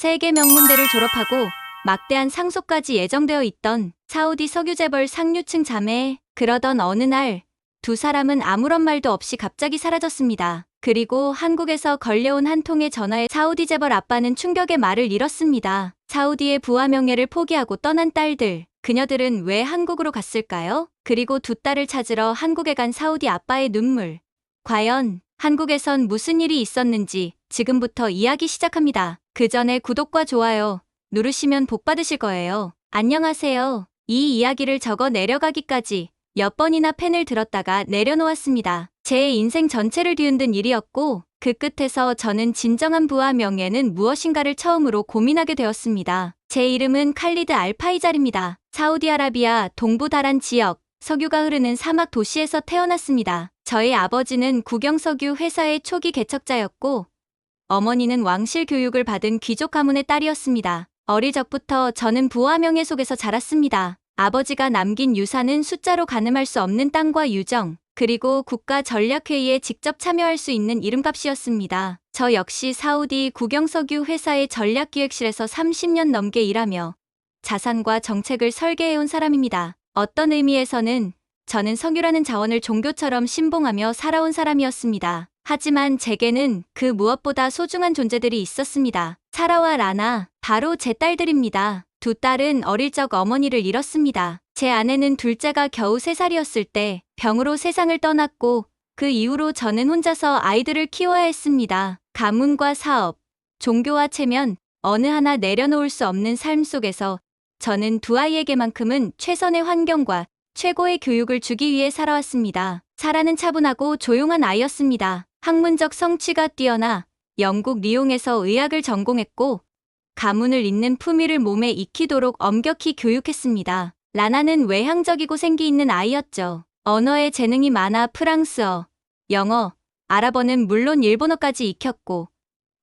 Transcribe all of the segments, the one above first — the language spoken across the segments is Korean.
세계 명문대를 졸업하고 막대한 상속까지 예정되어 있던 사우디 석유재벌 상류층 자매. 그러던 어느 날 두 사람은 아무런 말도 없이 갑자기 사라졌습니다. 그리고 한국에서 걸려온 한 통의 전화에 사우디 재벌 아빠는 충격의 말을 잃었습니다. 사우디의 부와 명예를 포기하고 떠난 딸들. 그녀들은 왜 한국으로 갔을까요? 그리고 두 딸을 찾으러 한국에 간 사우디 아빠의 눈물. 과연 한국에선 무슨 일이 있었는지 지금부터 이야기 시작합니다. 그 전에 구독과 좋아요 누르시면 복 받으실 거예요. 안녕하세요. 이 이야기를 적어 내려가기까지 몇 번이나 펜을 들었다가 내려놓았습니다. 제 인생 전체를 뒤흔든 일이었고 그 끝에서 저는 진정한 부와 명예는 무엇인가를 처음으로 고민하게 되었습니다. 제 이름은 칼리드 알파이잘입니다. 사우디아라비아 동부 다란 지역 석유가 흐르는 사막 도시에서 태어났습니다. 저희 아버지는 국영석유 회사의 초기 개척자였고 어머니는 왕실 교육을 받은 귀족 가문의 딸이었습니다. 어릴 적부터 저는 부와 명예 속에서 자랐습니다. 아버지가 남긴 유산은 숫자로 가늠할 수 없는 땅과 유정, 그리고 국가전략회의에 직접 참여할 수 있는 이름값이었습니다. 저 역시 사우디 국영석유 회사의 전략기획실에서 30년 넘게 일하며 자산과 정책을 설계해온 사람입니다. 어떤 의미에서는 저는 석유라는 자원을 종교처럼 신봉하며 살아온 사람이었습니다. 하지만 제게는 그 무엇보다 소중한 존재들이 있었습니다. 사라와 라나, 바로 제 딸들입니다. 두 딸은 어릴 적 어머니를 잃었습니다. 제 아내는 둘째가 겨우 3살이었을 때 병으로 세상을 떠났고 그 이후로 저는 혼자서 아이들을 키워야 했습니다. 가문과 사업, 종교와 체면, 어느 하나 내려놓을 수 없는 삶 속에서 저는 두 아이에게만큼은 최선의 환경과 최고의 교육을 주기 위해 살아왔습니다. 사라는 차분하고 조용한 아이였습니다. 학문적 성취가 뛰어나 영국 리옹에서 의학을 전공했고 가문을 잇는 품위를 몸에 익히도록 엄격히 교육했습니다. 라나는 외향적이고 생기 있는 아이였죠. 언어에 재능이 많아 프랑스어, 영어, 아랍어는 물론 일본어까지 익혔고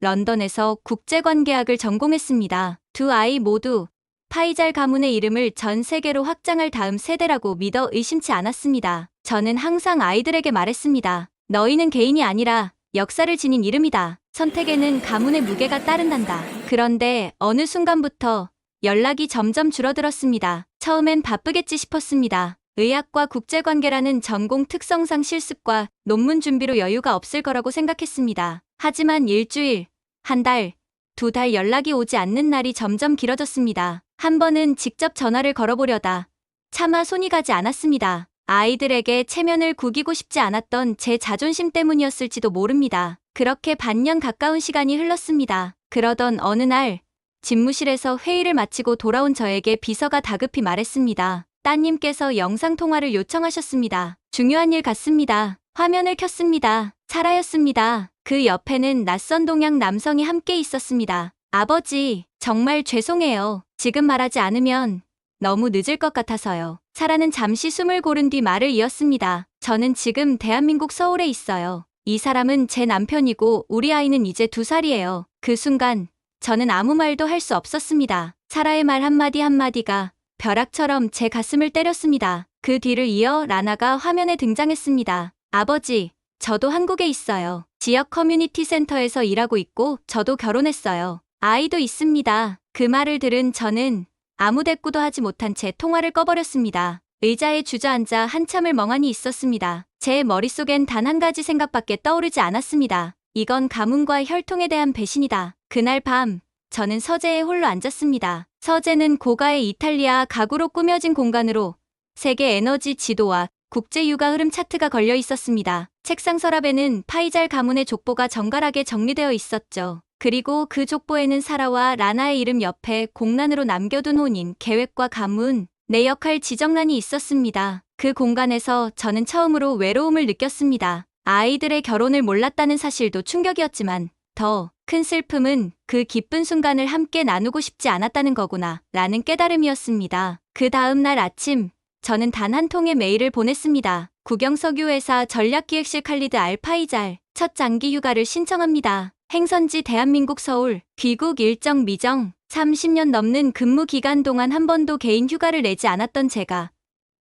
런던에서 국제관계학을 전공했습니다. 두 아이 모두 파이잘 가문의 이름을 전 세계로 확장할 다음 세대라고 믿어 의심치 않았습니다. 저는 항상 아이들에게 말했습니다. 너희는 개인이 아니라 역사를 지닌 이름이다. 선택에는 가문의 무게가 따른단다. 그런데 어느 순간부터 연락이 점점 줄어들었습니다. 처음엔 바쁘겠지 싶었습니다. 의학과 국제관계라는 전공 특성상 실습과 논문 준비로 여유가 없을 거라고 생각했습니다. 하지만 일주일, 한 달, 2달 연락이 오지 않는 날이 점점 길어졌습니다. 한 번은 직접 전화를 걸어보려다 차마 손이 가지 않았습니다. 아이들에게 체면을 구기고 싶지 않았던 제 자존심 때문이었을지도 모릅니다. 그렇게 반년 가까운 시간이 흘렀습니다. 그러던 어느 날 집무실에서 회의를 마치고 돌아온 저에게 비서가 다급히 말했습니다. 따님께서 영상통화를 요청하셨습니다. 중요한 일 같습니다. 화면을 켰습니다. 사라였습니다. 그 옆에는 낯선 동양 남성이 함께 있었습니다. 아버지, 정말 죄송해요. 지금 말하지 않으면 너무 늦을 것 같아서요. 사라는 잠시 숨을 고른 뒤 말을 이었습니다. 저는 지금 대한민국 서울에 있어요. 이 사람은 제 남편이고 우리 아이는 이제 2살이에요. 그 순간 저는 아무 말도 할 수 없었습니다. 사라의 말 한마디 한마디가 벼락처럼 제 가슴을 때렸습니다. 그 뒤를 이어 라나가 화면에 등장했습니다. 아버지, 저도 한국에 있어요. 지역 커뮤니티 센터에서 일하고 있고 저도 결혼했어요. 아이도 있습니다. 그 말을 들은 저는 아무 대꾸도 하지 못한 채 통화를 꺼버렸습니다. 의자에 주저앉아 한참을 멍하니 있었습니다. 제 머릿속엔 단 한 가지 생각밖에 떠오르지 않았습니다. 이건 가문과 혈통에 대한 배신이다. 그날 밤 저는 서재에 홀로 앉았습니다. 서재는 고가의 이탈리아 가구로 꾸며진 공간으로 세계 에너지 지도와 국제 육아 흐름 차트가 걸려 있었습니다. 책상 서랍에는 파이잘 가문의 족보가 정갈하게 정리되어 있었죠. 그리고 그 족보에는 사라와 라나의 이름 옆에 공란으로 남겨둔 혼인, 계획과 가문, 내 역할 지정란이 있었습니다. 그 공간에서 저는 처음으로 외로움을 느꼈습니다. 아이들의 결혼을 몰랐다는 사실도 충격이었지만 더 큰 슬픔은 그 기쁜 순간을 함께 나누고 싶지 않았다는 거구나 라는 깨달음이었습니다. 그 다음 날 아침 저는 단 한 통의 메일을 보냈습니다. 국영석유회사 전략기획실 칼리드 알파이잘, 첫 장기 휴가를 신청합니다. 행선지 대한민국 서울, 귀국 일정 미정, 30년 넘는 근무 기간 동안 한 번도 개인 휴가를 내지 않았던 제가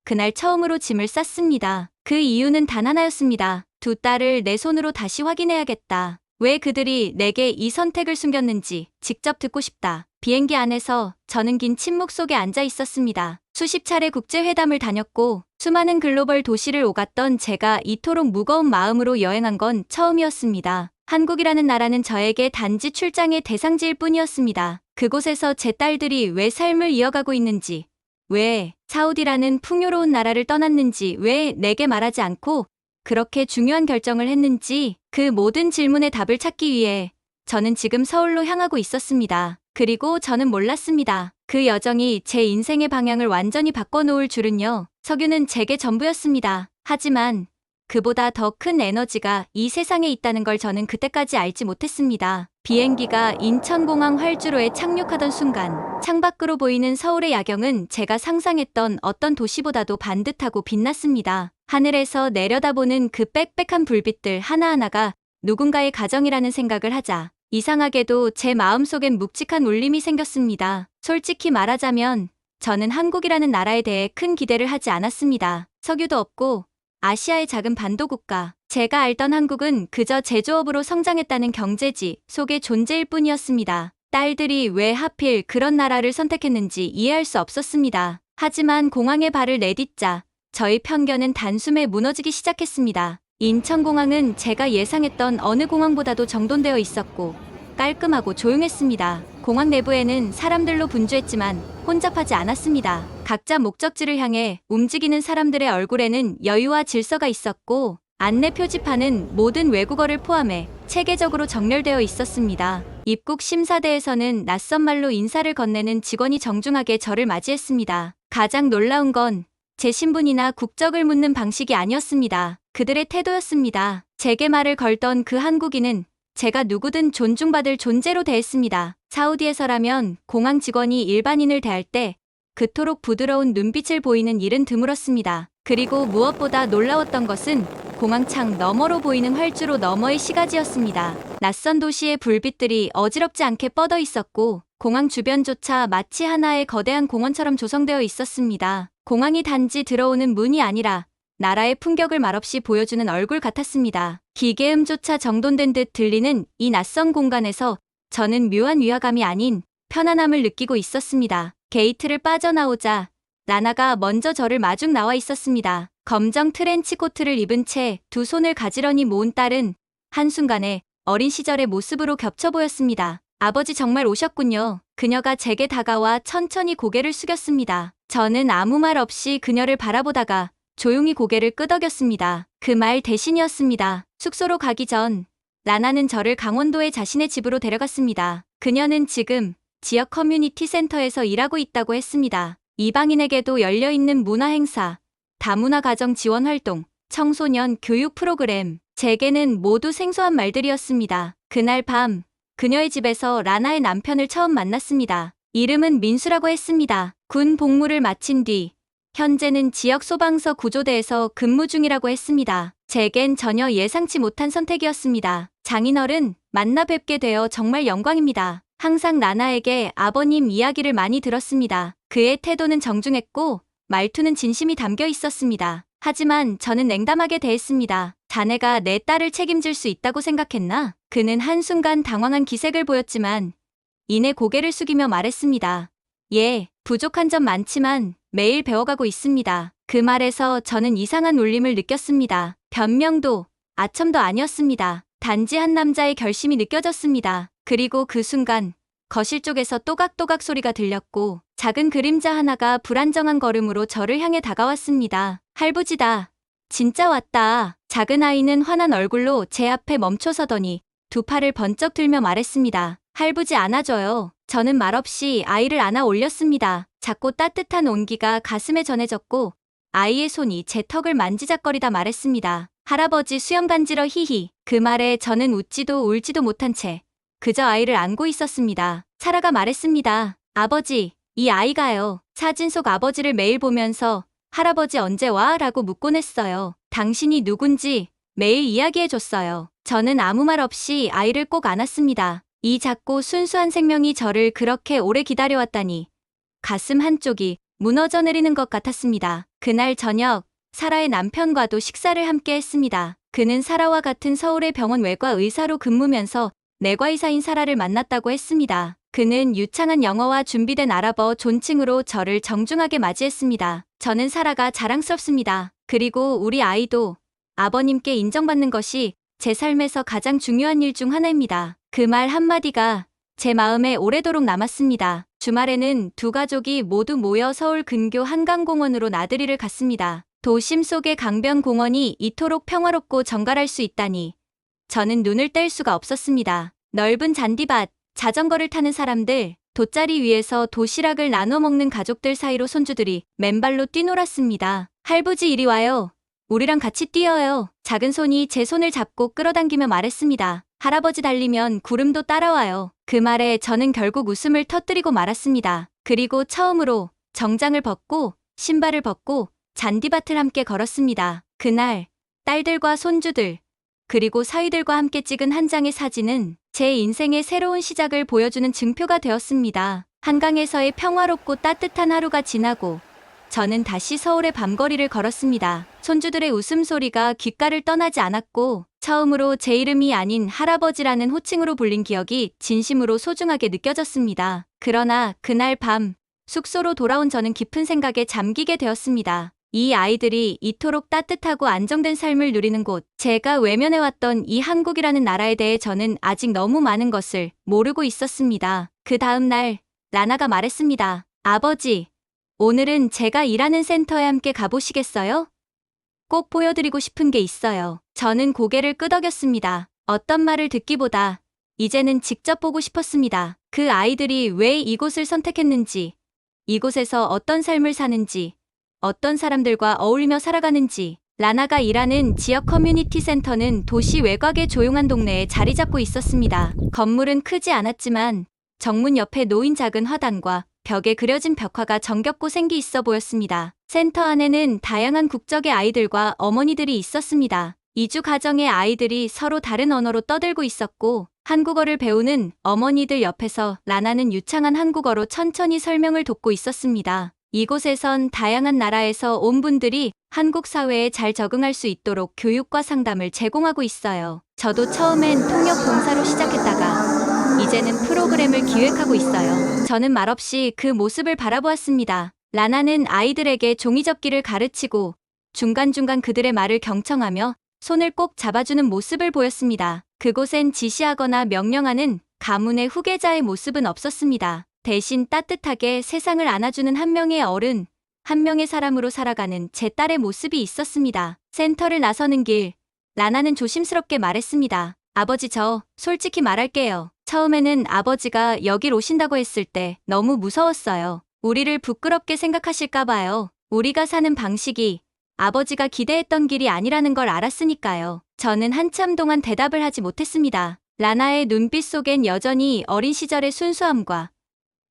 그날 처음으로 짐을 쌌습니다. 그 이유는 단 하나였습니다. 두 딸을 내 손으로 다시 확인해야겠다. 왜 그들이 내게 이 선택을 숨겼는지 직접 듣고 싶다. 비행기 안에서 저는 긴 침묵 속에 앉아 있었습니다. 수십 차례 국제회담을 다녔고 수많은 글로벌 도시를 오갔던 제가 이토록 무거운 마음으로 여행한 건 처음이었습니다. 한국이라는 나라는 저에게 단지 출장의 대상지일 뿐이었습니다. 그곳에서 제 딸들이 왜 삶을 이어가고 있는지, 왜 사우디라는 풍요로운 나라를 떠났는지, 왜 내게 말하지 않고 그렇게 중요한 결정을 했는지 그 모든 질문의 답을 찾기 위해 저는 지금 서울로 향하고 있었습니다. 그리고 저는 몰랐습니다. 그 여정이 제 인생의 방향을 완전히 바꿔놓을 줄은요. 석유는 제게 전부였습니다. 하지만 그보다 더 큰 에너지가 이 세상에 있다는 걸 저는 그때까지 알지 못했습니다. 비행기가 인천공항 활주로에 착륙하던 순간 창밖으로 보이는 서울의 야경은 제가 상상했던 어떤 도시보다도 반듯하고 빛났습니다. 하늘에서 내려다보는 그 빽빽한 불빛들 하나하나가 누군가의 가정이라는 생각을 하자 이상하게도 제 마음속엔 묵직한 울림이 생겼습니다. 솔직히 말하자면 저는 한국이라는 나라에 대해 큰 기대를 하지 않았습니다. 석유도 없고 아시아의 작은 반도 국가, 제가 알던 한국은 그저 제조업으로 성장했다는 경제지 속의 존재일 뿐이었습니다. 딸들이 왜 하필 그런 나라를 선택했는지 이해할 수 없었습니다. 하지만 공항에 발을 내딛자 저희 편견은 단숨에 무너지기 시작했습니다. 인천공항은 제가 예상했던 어느 공항보다도 정돈되어 있었고 깔끔하고 조용했습니다. 공항 내부에는 사람들로 분주했지만 혼잡하지 않았습니다. 각자 목적지를 향해 움직이는 사람들의 얼굴에는 여유와 질서가 있었고 안내 표지판은 모든 외국어를 포함해 체계적으로 정렬되어 있었습니다. 입국 심사대에서는 낯선 말로 인사를 건네는 직원이 정중하게 저를 맞이했습니다. 가장 놀라운 건 제 신분이나 국적을 묻는 방식이 아니었습니다. 그들의 태도였습니다. 제게 말을 걸던 그 한국인은 제가 누구든 존중받을 존재로 대했습니다. 사우디에서라면 공항 직원이 일반인을 대할 때 그토록 부드러운 눈빛을 보이는 일은 드물었습니다. 그리고 무엇보다 놀라웠던 것은 공항창 너머로 보이는 활주로 너머의 시가지였습니다. 낯선 도시의 불빛들이 어지럽지 않게 뻗어 있었고 공항 주변조차 마치 하나의 거대한 공원처럼 조성되어 있었습니다. 공항이 단지 들어오는 문이 아니라 나라의 품격을 말없이 보여주는 얼굴 같았습니다. 기계음조차 정돈된 듯 들리는 이 낯선 공간에서 저는 묘한 위화감이 아닌 편안함을 느끼고 있었습니다. 게이트를 빠져나오자 라나가 먼저 저를 마중 나와 있었습니다. 검정 트렌치 코트를 입은 채 두 손을 가지런히 모은 딸은 한순간에 어린 시절의 모습으로 겹쳐 보였습니다. 아버지 정말 오셨군요. 그녀가 제게 다가와 천천히 고개를 숙였습니다. 저는 아무 말 없이 그녀를 바라보다가 조용히 고개를 끄덕였습니다. 그 말 대신이었습니다. 숙소로 가기 전 라나는 저를 강원도의 자신의 집으로 데려갔습니다. 그녀는 지금 지역 커뮤니티 센터에서 일하고 있다고 했습니다. 이방인에게도 열려있는 문화행사, 다문화 가정 지원 활동, 청소년 교육 프로그램, 제게는 모두 생소한 말들이었습니다. 그날 밤 그녀의 집에서 라나의 남편을 처음 만났습니다. 이름은 민수라고 했습니다. 군 복무를 마친 뒤 현재는 지역 소방서 구조대에서 근무 중이라고 했습니다. 제겐 전혀 예상치 못한 선택이었습니다. 장인어른, 만나 뵙게 되어 정말 영광입니다. 항상 라나에게 아버님 이야기를 많이 들었습니다. 그의 태도는 정중했고 말투는 진심이 담겨 있었습니다. 하지만 저는 냉담하게 대했습니다. 자네가 내 딸을 책임질 수 있다고 생각했나? 그는 한순간 당황한 기색을 보였지만 이내 고개를 숙이며 말했습니다. 예, 부족한 점 많지만 매일 배워가고 있습니다. 그 말에서 저는 이상한 울림을 느꼈습니다. 변명도, 아첨도 아니었습니다. 단지 한 남자의 결심이 느껴졌습니다. 그리고 그 순간 거실 쪽에서 또각또각 소리가 들렸고 작은 그림자 하나가 불안정한 걸음으로 저를 향해 다가왔습니다. 할부지다. 진짜 왔다. 작은 아이는 환한 얼굴로 제 앞에 멈춰서더니 두 팔을 번쩍 들며 말했습니다. 할부지 안아줘요. 저는 말없이 아이를 안아 올렸습니다. 작고 따뜻한 온기가 가슴에 전해졌고 아이의 손이 제 턱을 만지작거리다 말했습니다. 할아버지 수염 간지러 히히. 그 말에 저는 웃지도 울지도 못한 채 그저 아이를 안고 있었습니다. 사라가 말했습니다. 아버지, 이 아이가요. 사진 속 아버지를 매일 보면서 할아버지 언제 와? 라고 묻곤 했어요. 당신이 누군지 매일 이야기해줬어요. 저는 아무 말 없이 아이를 꼭 안았습니다. 이 작고 순수한 생명이 저를 그렇게 오래 기다려왔다니 가슴 한쪽이 무너져 내리는 것 같았습니다. 그날 저녁 사라의 남편과도 식사를 함께 했습니다. 그는 사라와 같은 서울의 병원 외과 의사로 근무면서 내과의사인 사라를 만났다고 했습니다. 그는 유창한 영어와 준비된 아랍어 존칭으로 저를 정중하게 맞이했습니다. 저는 사라가 자랑스럽습니다. 그리고 우리 아이도 아버님께 인정받는 것이 제 삶에서 가장 중요한 일 중 하나입니다. 그 말 한마디가 제 마음에 오래도록 남았습니다. 주말에는 두 가족이 모두 모여 서울 근교 한강공원으로 나들이를 갔습니다. 도심 속의 강변공원이 이토록 평화롭고 정갈할 수 있다니 저는 눈을 뗄 수가 없었습니다. 넓은 잔디밭, 자전거를 타는 사람들, 돗자리 위에서 도시락을 나눠 먹는 가족들 사이로 손주들이 맨발로 뛰놀았습니다. 할부지 이리 와요. 우리랑 같이 뛰어요. 작은 손이 제 손을 잡고 끌어당기며 말했습니다. 할아버지 달리면 구름도 따라와요. 그 말에 저는 결국 웃음을 터뜨리고 말았습니다. 그리고 처음으로 정장을 벗고 신발을 벗고 잔디밭을 함께 걸었습니다. 그날 딸들과 손주들 그리고 사위들과 함께 찍은 한 장의 사진은 제 인생의 새로운 시작을 보여주는 증표가 되었습니다. 한강에서의 평화롭고 따뜻한 하루가 지나고 저는 다시 서울의 밤거리를 걸었습니다. 손주들의 웃음소리가 귓가를 떠나지 않았고 처음으로 제 이름이 아닌 할아버지라는 호칭으로 불린 기억이 진심으로 소중하게 느껴졌습니다. 그러나 그날 밤 숙소로 돌아온 저는 깊은 생각에 잠기게 되었습니다. 이 아이들이 이토록 따뜻하고 안정된 삶을 누리는 곳, 제가 외면해왔던 이 한국이라는 나라에 대해 저는 아직 너무 많은 것을 모르고 있었습니다. 그 다음 날 라나가 말했습니다. 아버지, 오늘은 제가 일하는 센터에 함께 가보시겠어요? 꼭 보여드리고 싶은 게 있어요. 저는 고개를 끄덕였습니다. 어떤 말을 듣기보다 이제는 직접 보고 싶었습니다. 그 아이들이 왜 이곳을 선택했는지, 이곳에서 어떤 삶을 사는지, 어떤 사람들과 어울리며 살아가는지. 라나가 일하는 지역 커뮤니티 센터는 도시 외곽의 조용한 동네에 자리 잡고 있었습니다. 건물은 크지 않았지만 정문 옆에 놓인 작은 화단과 벽에 그려진 벽화가 정겹고 생기 있어 보였습니다. 센터 안에는 다양한 국적의 아이들과 어머니들이 있었습니다. 이주 가정의 아이들이 서로 다른 언어로 떠들고 있었고 한국어를 배우는 어머니들 옆에서 라나는 유창한 한국어로 천천히 설명을 돕고 있었습니다. 이곳에선 다양한 나라에서 온 분들이 한국 사회에 잘 적응할 수 있도록 교육과 상담을 제공하고 있어요. 저도 처음엔 통역 봉사로 시작했다가 이제는 프로그램을 기획하고 있어요. 저는 말없이 그 모습을 바라보았습니다. 라나는 아이들에게 종이접기를 가르치고 중간중간 그들의 말을 경청하며 손을 꼭 잡아주는 모습을 보였습니다. 그곳엔 지시하거나 명령하는 가문의 후계자의 모습은 없었습니다. 대신 따뜻하게 세상을 안아주는 한 명의 어른, 한 명의 사람으로 살아가는 제 딸의 모습이 있었습니다. 센터를 나서는 길, 라나는 조심스럽게 말했습니다. 아버지, 저 솔직히 말할게요. 처음에는 아버지가 여길 오신다고 했을 때 너무 무서웠어요. 우리를 부끄럽게 생각하실까봐요. 우리가 사는 방식이 아버지가 기대했던 길이 아니라는 걸 알았으니까요. 저는 한참 동안 대답을 하지 못했습니다. 라나의 눈빛 속엔 여전히 어린 시절의 순수함과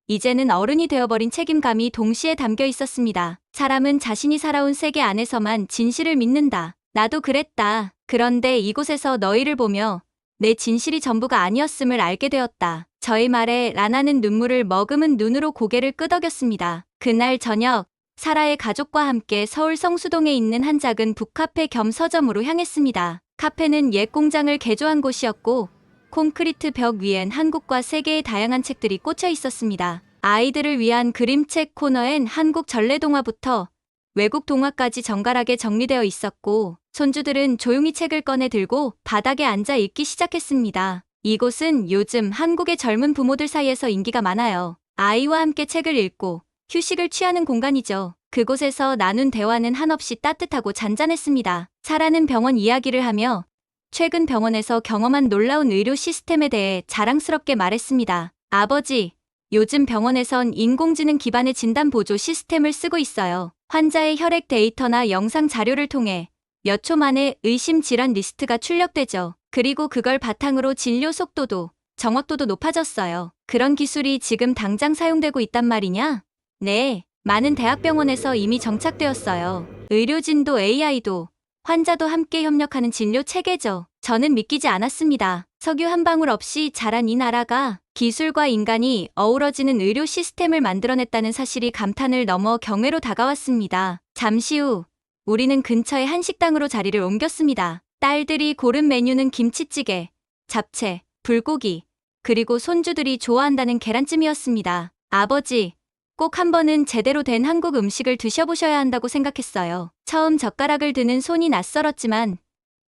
이제는 어른이 되어버린 책임감이 동시에 담겨 있었습니다. 사람은 자신이 살아온 세계 안에서만 진실을 믿는다. 나도 그랬다. 그런데 이곳에서 너희를 보며 내 진실이 전부가 아니었음을 알게 되었다. 저의 말에 라나는 눈물을 머금은 눈으로 고개를 끄덕였습니다. 그날 저녁, 사라의 가족과 함께 서울 성수동에 있는 한 작은 북카페 겸 서점으로 향했습니다. 카페는 옛 공장을 개조한 곳이었고 콘크리트 벽 위엔 한국과 세계의 다양한 책들이 꽂혀 있었습니다. 아이들을 위한 그림책 코너엔 한국 전래동화부터 외국 동화까지 정갈하게 정리되어 있었고 손주들은 조용히 책을 꺼내 들고 바닥에 앉아 읽기 시작했습니다. 이곳은 요즘 한국의 젊은 부모들 사이에서 인기가 많아요. 아이와 함께 책을 읽고 휴식을 취하는 공간이죠. 그곳에서 나눈 대화는 한없이 따뜻하고 잔잔했습니다. 사라는 병원 이야기를 하며 최근 병원에서 경험한 놀라운 의료 시스템에 대해 자랑스럽게 말했습니다. 아버지, 요즘 병원에선 인공지능 기반의 진단 보조 시스템을 쓰고 있어요. 환자의 혈액 데이터나 영상 자료를 통해 몇 초 만에 의심 질환 리스트가 출력되죠. 그리고 그걸 바탕으로 진료 속도도 정확도도 높아졌어요. 그런 기술이 지금 당장 사용되고 있단 말이냐? 네, 많은 대학병원에서 이미 정착되었어요. 의료진도 AI도 환자도 함께 협력하는 진료 체계죠. 저는 믿기지 않았습니다. 석유 한 방울 없이 자란 이 나라가 기술과 인간이 어우러지는 의료 시스템을 만들어냈다는 사실이 감탄을 넘어 경외로 다가왔습니다. 잠시 후 우리는 근처의 한식당으로 자리를 옮겼습니다. 딸들이 고른 메뉴는 김치찌개, 잡채, 불고기, 그리고 손주들이 좋아한다는 계란찜이었습니다. 아버지, 꼭 한 번은 제대로 된 한국 음식을 드셔보셔야 한다고 생각했어요. 처음 젓가락을 드는 손이 낯설었지만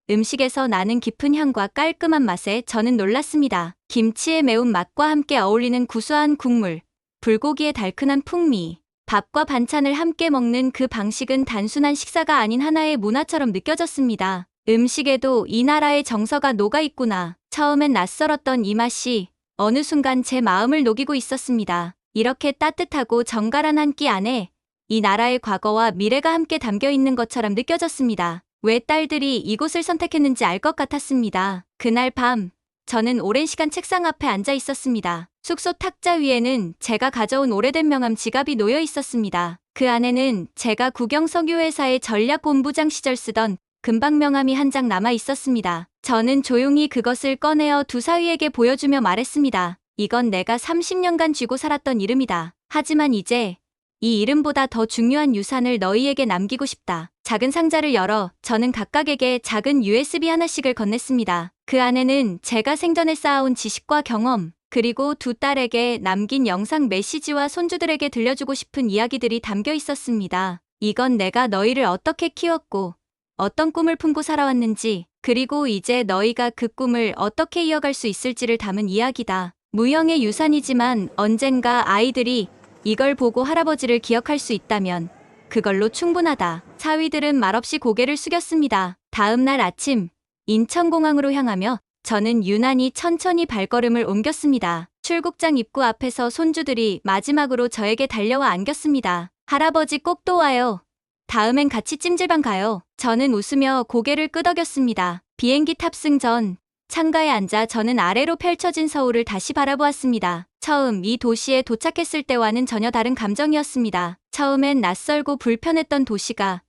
음식에서 나는 깊은 향과 깔끔한 맛에 저는 놀랐습니다. 김치의 매운맛과 함께 어울리는 구수한 국물, 불고기의 달큰한 풍미, 밥과 반찬을 함께 먹는 그 방식은 단순한 식사가 아닌 하나의 문화처럼 느껴졌습니다. 음식에도 이 나라의 정서가 녹아있구나. 처음엔 낯설었던 이 맛이 어느 순간 제 마음을 녹이고 있었습니다. 이렇게 따뜻하고 정갈한 한 끼 안에 이 나라의 과거와 미래가 함께 담겨 있는 것처럼 느껴졌습니다. 왜 딸들이 이곳을 선택했는지 알 것 같았습니다. 그날 밤, 저는 오랜 시간 책상 앞에 앉아 있었습니다. 숙소 탁자 위에는 제가 가져온 오래된 명함 지갑이 놓여 있었습니다. 그 안에는 제가 국영석유회사의 전략본부장 시절 쓰던 금방 명함이 한 장 남아 있었습니다. 저는 조용히 그것을 꺼내어 두 사위에게 보여주며 말했습니다. 이건 내가 30년간 쥐고 살았던 이름이다. 하지만 이제 이 이름보다 더 중요한 유산을 너희에게 남기고 싶다. 작은 상자를 열어 저는 각각에게 작은 USB 하나씩을 건넸습니다. 그 안에는 제가 생전에 쌓아온 지식과 경험, 그리고 두 딸에게 남긴 영상 메시지와 손주들에게 들려주고 싶은 이야기들이 담겨 있었습니다. 이건 내가 너희를 어떻게 키웠고 어떤 꿈을 품고 살아왔는지, 그리고 이제 너희가 그 꿈을 어떻게 이어갈 수 있을지를 담은 이야기다. 무형의 유산이지만 언젠가 아이들이 이걸 보고 할아버지를 기억할 수 있다면 그걸로 충분하다. 사위들은 말없이 고개를 숙였습니다. 다음 날 아침, 인천공항으로 향하며 저는 유난히 천천히 발걸음을 옮겼습니다. 출국장 입구 앞에서 손주들이 마지막으로 저에게 달려와 안겼습니다. 할아버지 꼭 또 와요. 다음엔 같이 찜질방 가요. 저는 웃으며 고개를 끄덕였습니다. 비행기 탑승 전 창가에 앉아 저는 아래로 펼쳐진 서울을 다시 바라보았습니다. 처음 이 도시에 도착했을 때와는 전혀 다른 감정이었습니다. 처음엔 낯설고 불편했던 도시가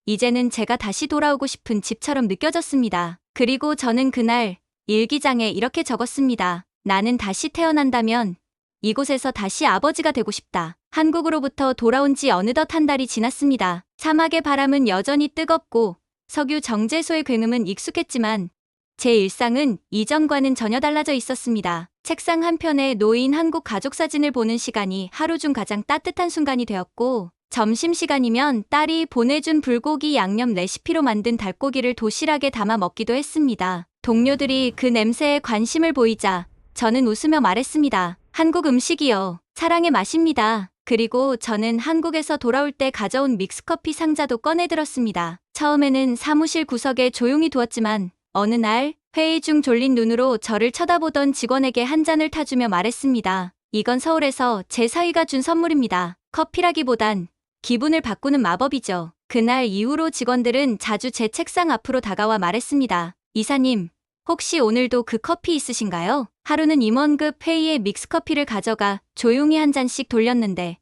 이제는 제가 다시 돌아오고 싶은 집처럼 느껴졌습니다. 그리고 저는 그날 일기장에 이렇게 적었습니다. 나는 다시 태어난다면 이곳에서 다시 아버지가 되고 싶다. 한국으로부터 돌아온 지 어느덧 한 달이 지났습니다. 사막의 바람은 여전히 뜨겁고 석유 정제소의 굉음은 익숙했지만 제 일상은 이전과는 전혀 달라져 있었습니다. 책상 한편에 놓인 한국 가족 사진을 보는 시간이 하루 중 가장 따뜻한 순간이 되었고, 점심시간이면 딸이 보내준 불고기 양념 레시피로 만든 닭고기를 도시락에 담아 먹기도 했습니다. 동료들이 그 냄새에 관심을 보이자 저는 웃으며 말했습니다. 한국 음식이요. 사랑의 맛입니다. 그리고 저는 한국에서 돌아올 때 가져온 믹스커피 상자도 꺼내들었습니다. 처음에는 사무실 구석에 조용히 두었지만 어느 날 회의 중 졸린 눈으로 저를 쳐다보던 직원에게 한 잔을 타주며 말했습니다. 이건 서울에서 제 사위가 준 선물입니다. 커피라기보단 기분을 바꾸는 마법이죠. 그날 이후로 직원들은 자주 제 책상 앞으로 다가와 말했습니다. 이사님, 혹시 오늘도 그 커피 있으신가요? 하루는 임원급 회의에 믹스커피를 가져가 조용히 한 잔씩 돌렸는데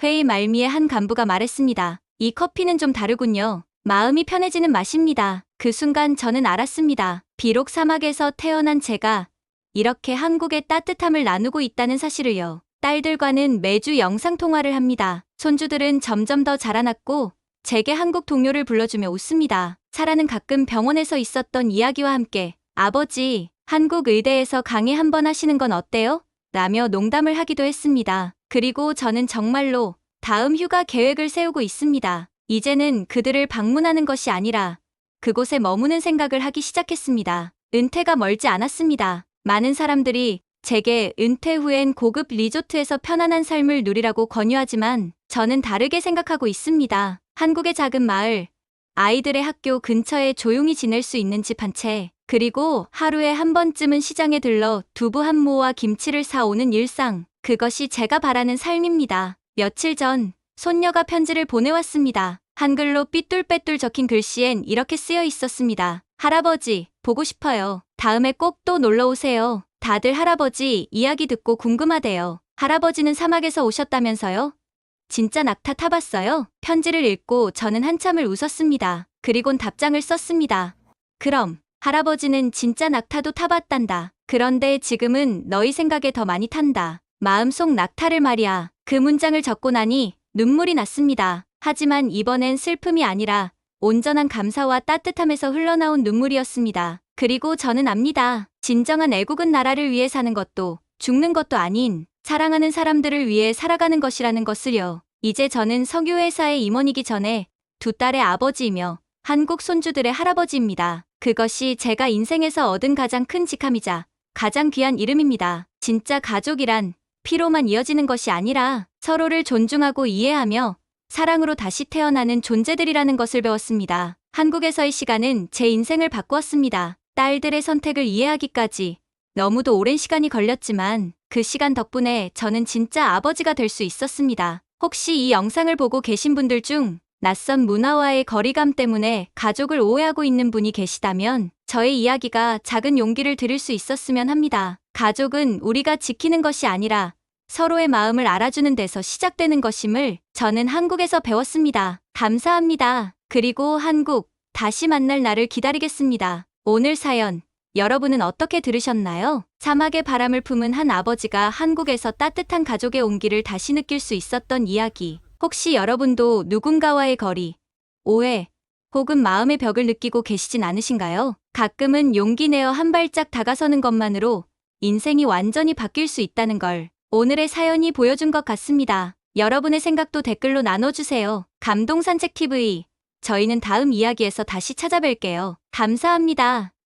회의 말미에 한 간부가 말했습니다. 이 커피는 좀 다르군요. 마음이 편해지는 맛입니다. 그 순간 저는 알았습니다. 비록 사막에서 태어난 제가 이렇게 한국의 따뜻함을 나누고 있다는 사실을요. 딸들과는 매주 영상통화를 합니다. 손주들은 점점 더 자라났고 제게 한국 동료를 불러주며 웃습니다. 사라는 가끔 병원에서 있었던 이야기와 함께 아버지, 한국 의대에서 강의 한번 하시는 건 어때요? 라며 농담을 하기도 했습니다. 그리고 저는 정말로 다음 휴가 계획을 세우고 있습니다. 이제는 그들을 방문하는 것이 아니라 그곳에 머무는 생각을 하기 시작했습니다. 은퇴가 멀지 않았습니다. 많은 사람들이 제게 은퇴 후엔 고급 리조트에서 편안한 삶을 누리라고 권유하지만 저는 다르게 생각하고 있습니다. 한국의 작은 마을, 아이들의 학교 근처에 조용히 지낼 수 있는 집 한 채, 그리고 하루에 한 번쯤은 시장에 들러 두부 한 모와 김치를 사오는 일상, 그것이 제가 바라는 삶입니다. 며칠 전 손녀가 편지를 보내왔습니다. 한글로 삐뚤빼뚤 적힌 글씨엔 이렇게 쓰여 있었습니다. 할아버지, 보고 싶어요. 다음에 꼭 또 놀러 오세요. 다들 할아버지 이야기 듣고 궁금하대요. 할아버지는 사막에서 오셨다면서요? 진짜 낙타 타봤어요? 편지를 읽고 저는 한참을 웃었습니다. 그리곤 답장을 썼습니다. 그럼 할아버지는 진짜 낙타도 타봤단다. 그런데 지금은 너희 생각에 더 많이 탄다. 마음속 낙타를 말이야. 그 문장을 적고 나니 눈물이 났습니다. 하지만 이번엔 슬픔이 아니라 온전한 감사와 따뜻함에서 흘러나온 눈물이었습니다. 그리고 저는 압니다. 진정한 애국은 나라를 위해 사는 것도 죽는 것도 아닌 사랑하는 사람들을 위해 살아가는 것이라는 것을요. 이제 저는 석유회사의 임원이기 전에 두 딸의 아버지이며 한국 손주들의 할아버지입니다. 그것이 제가 인생에서 얻은 가장 큰 직함이자 가장 귀한 이름입니다. 진짜 가족이란 피로만 이어지는 것이 아니라 서로를 존중하고 이해하며 사랑으로 다시 태어나는 존재들이라는 것을 배웠습니다. 한국에서의 시간은 제 인생을 바꾸었습니다. 딸들의 선택을 이해하기까지 너무도 오랜 시간이 걸렸지만 그 시간 덕분에 저는 진짜 아버지가 될 수 있었습니다. 혹시 이 영상을 보고 계신 분들 중 낯선 문화와의 거리감 때문에 가족을 오해하고 있는 분이 계시다면 저의 이야기가 작은 용기를 드릴 수 있었으면 합니다. 가족은 우리가 지키는 것이 아니라 서로의 마음을 알아주는 데서 시작되는 것임을 저는 한국에서 배웠습니다. 감사합니다. 그리고 한국, 다시 만날 날을 기다리겠습니다. 오늘 사연, 여러분은 어떻게 들으셨나요? 사막의 바람을 품은 한 아버지가 한국에서 따뜻한 가족의 온기를 다시 느낄 수 있었던 이야기. 혹시 여러분도 누군가와의 거리, 오해, 혹은 마음의 벽을 느끼고 계시진 않으신가요? 가끔은 용기 내어 한 발짝 다가서는 것만으로 인생이 완전히 바뀔 수 있다는 걸 오늘의 사연이 보여준 것 같습니다. 여러분의 생각도 댓글로 나눠주세요. 감동산책TV, 저희는 다음 이야기에서 다시 찾아뵐게요. 감사합니다.